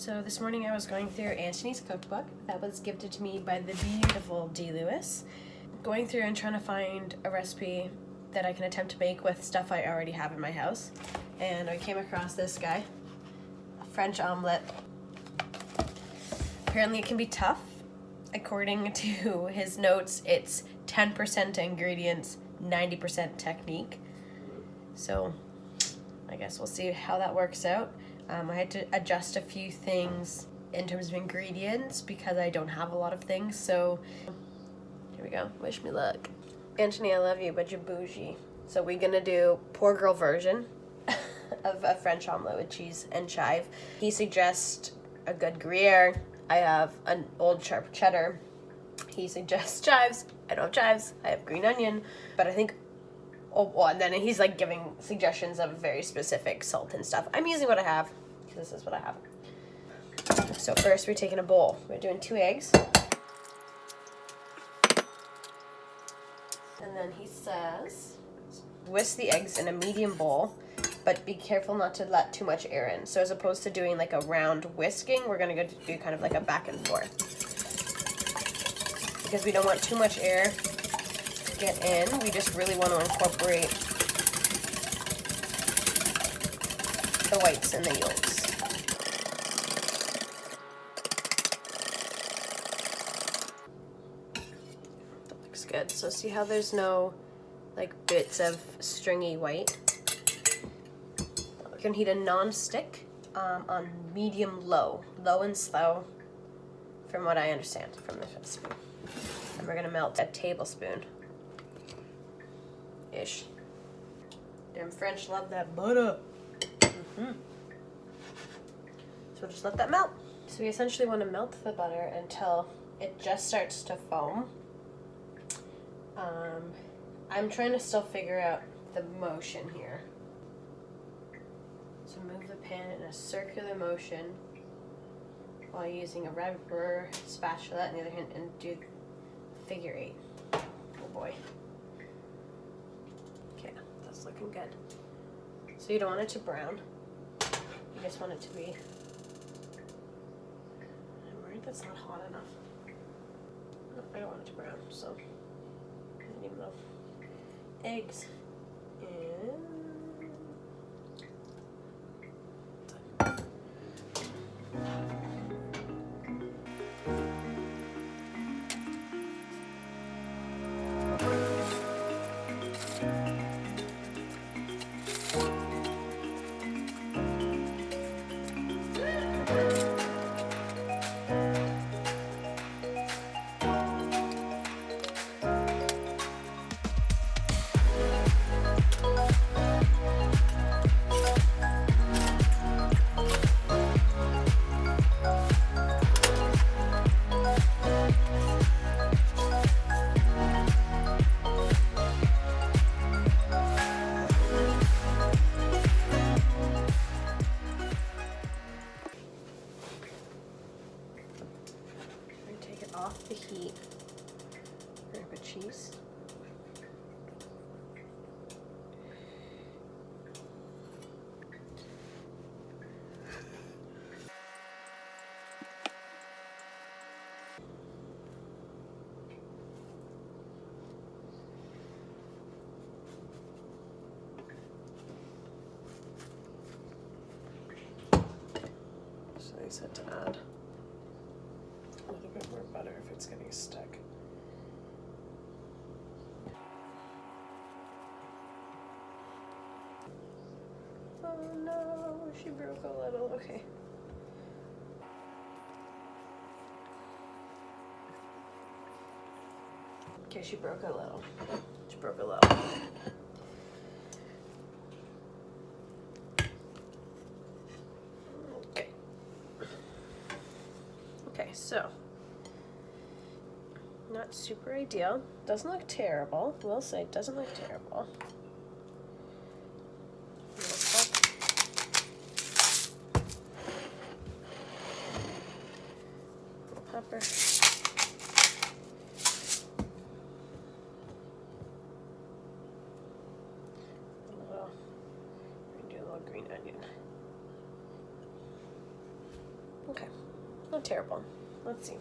So this morning I was going through Antoni's cookbook that was gifted to me by the beautiful D. Lewis. Going through and trying to find a recipe that I can attempt to make with stuff I already have in my house. And I came across this guy, a French omelette. Apparently it can be tough. According to his notes, it's 10% ingredients, 90% technique. So I guess we'll see how that works out. I had to adjust a few things in terms of ingredients because I don't have a lot of things. So here we go. Wish me luck. Antoni, I love you, but you're bougie. So we're gonna do poor girl version of a French omelet with cheese and chive. He suggests a good Gruyere. I have an old sharp cheddar. He suggests chives. I don't have chives. I have green onion. But I think, and then he's like giving suggestions of very specific salt and stuff. I'm using what I have because this is what I have. So first we're taking a bowl. We're doing 2 eggs. And then he says, whisk the eggs in a medium bowl, but be careful not to let too much air in. So as opposed to doing like a round whisking, we're gonna go do kind of like a back and forth. Because we don't want too much air to get in. We just really want to incorporate the whites and the yolks. That looks good. So see how there's no like bits of stringy white? We're gonna heat a non-stick on medium-low, low and slow, from what I understand from this recipe. And we're gonna melt a tablespoon-ish. Damn French love that butter. So we'll just let that melt. So we essentially want to melt the butter until it just starts to foam. I'm trying to still figure out the motion here. So move the pan in a circular motion while using a rubber spatula on the other hand and do figure 8. Oh boy. Okay, that's looking good. So you don't want it to brown. You just want it to be... I'm worried that's not hot enough. No, I don't want it to brown, so I don't even know. Eggs. Off the heat. We're gonna put cheese. So I said to add a little bit more butter if it's getting stuck. Oh no, she broke a little. Okay. Okay, she broke a little. She broke a little. Okay. Okay, so not super ideal. Doesn't look terrible. Will say it doesn't look terrible. Little pepper. Do a little green onion. Okay, not terrible. Let's see.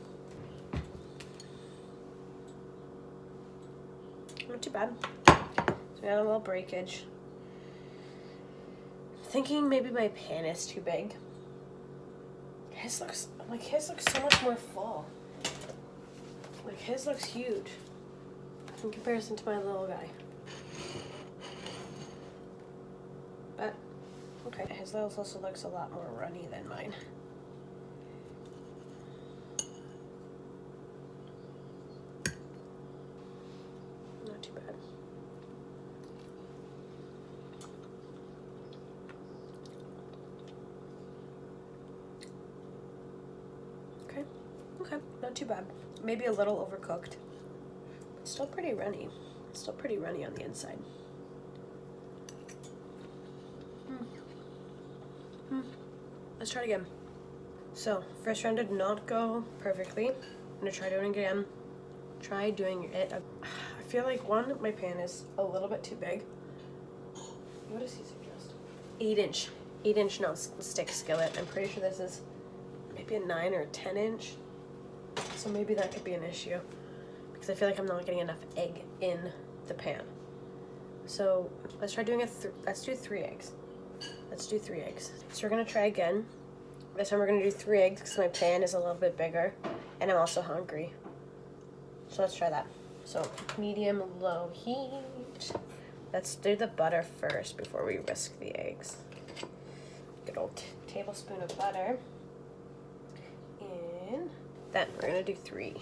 Not too bad. So we got a little breakage. Thinking maybe my pan is too big. His looks so much more full. Like his looks huge in comparison to my little guy. But okay, his also looks a lot more runny than mine. Not too bad. Okay, not too bad. Maybe a little overcooked. But still pretty runny. Still pretty runny on the inside. Let's try it again. So, first round did not go perfectly. I'm gonna try doing it again. Try doing it. I feel like one, my pan is a little bit too big. What does he suggest? 8-inch non-stick skillet. I'm pretty sure this is maybe a 9 or a 10-inch. So maybe that could be an issue because I feel like I'm not getting enough egg in the pan. So let's try doing let's do 3 eggs. Let's do 3 eggs. So we're gonna try again. This time we're gonna do 3 eggs because my pan is a little bit bigger and I'm also hungry. So let's try that. So medium low heat. Let's do the butter first before we whisk the eggs. Good old tablespoon of butter. And then we're gonna do 3.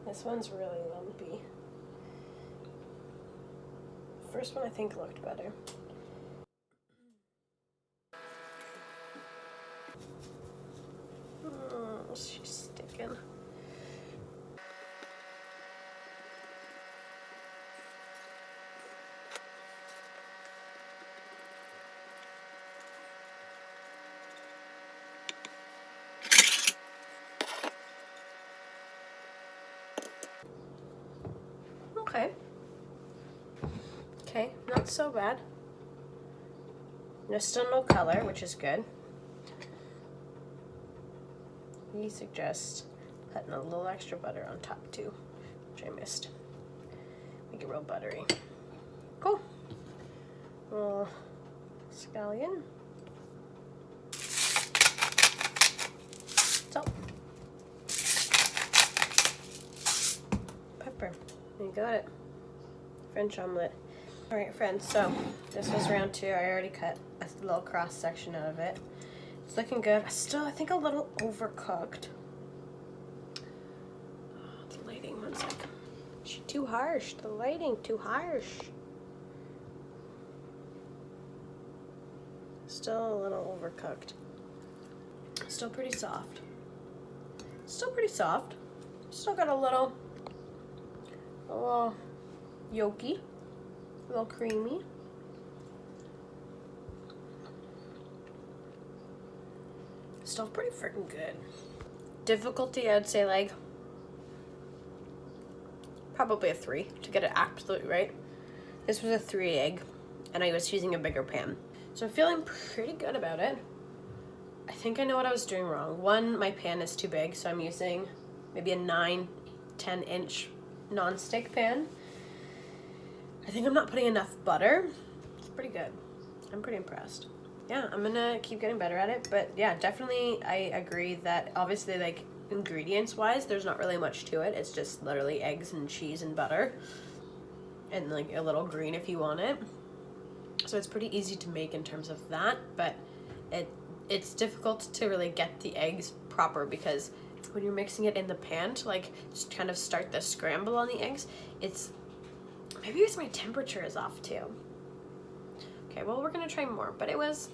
This one's really lumpy. First one I think looked better. She's sticking. Okay, not so bad. There's still no color, which is good. He suggests putting a little extra butter on top too, which I missed. Make it real buttery. Cool. Little scallion. Salt. Pepper. You got it. French omelette. Alright friends, so this was round 2. I already cut a little cross section out of it. It's looking good. Still, I think a little overcooked. Oh, the lighting, one sec. She's too harsh. The lighting, too harsh. Still a little overcooked. Still pretty soft. Still pretty soft. Still got a little yolky. A little creamy. Still pretty freaking good. Difficulty, I'd say like probably a 3 to get it absolutely right. This was a 3 egg and I was using a bigger pan. So I'm feeling pretty good about it. I think I know what I was doing wrong. One, my pan is too big, so I'm using maybe a 9-10 inch non-stick pan. I think I'm not putting enough butter. It's pretty good. I'm pretty impressed. Yeah, I'm gonna keep getting better at it, but yeah, definitely I agree that obviously, like, ingredients wise, there's not really much to it. It's just literally eggs and cheese and butter and like a little green if you want it. So it's pretty easy to make in terms of that, but it's difficult to really get the eggs proper because when you're mixing it in the pan to like just kind of start the scramble on the eggs, maybe it's my temperature is off too. Okay, well, we're gonna try more, but it was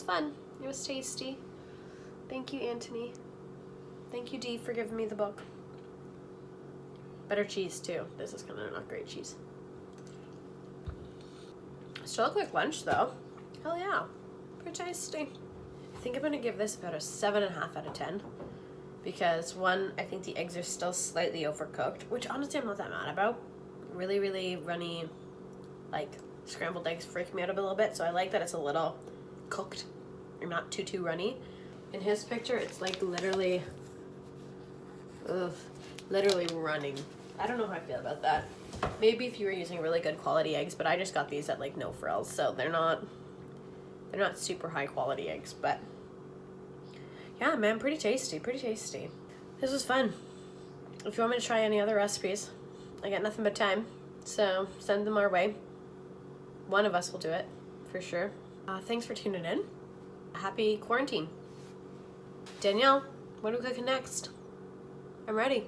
fun. It was tasty. Thank you, Antoni. Thank you, Dee, for giving me the book. Better cheese too. This is kind of not great cheese. Still a quick lunch though. Hell yeah, pretty tasty. I think I'm gonna give this about a 7.5 out of 10 because one, I think the eggs are still slightly overcooked, which honestly I'm not that mad about. Really, really runny, like scrambled eggs freak me out a little bit, so I like that it's a little cooked and not too runny. In his picture, it's like literally running. I don't know how I feel about that. Maybe if you were using really good quality eggs, but I just got these at like No Frills, so they're not super high quality eggs, but yeah, man, pretty tasty. This was fun. If you want me to try any other recipes, I got nothing but time, so send them our way. One of us will do it, for sure. Thanks for tuning in. Happy quarantine. Danielle, what are we cooking next? I'm ready.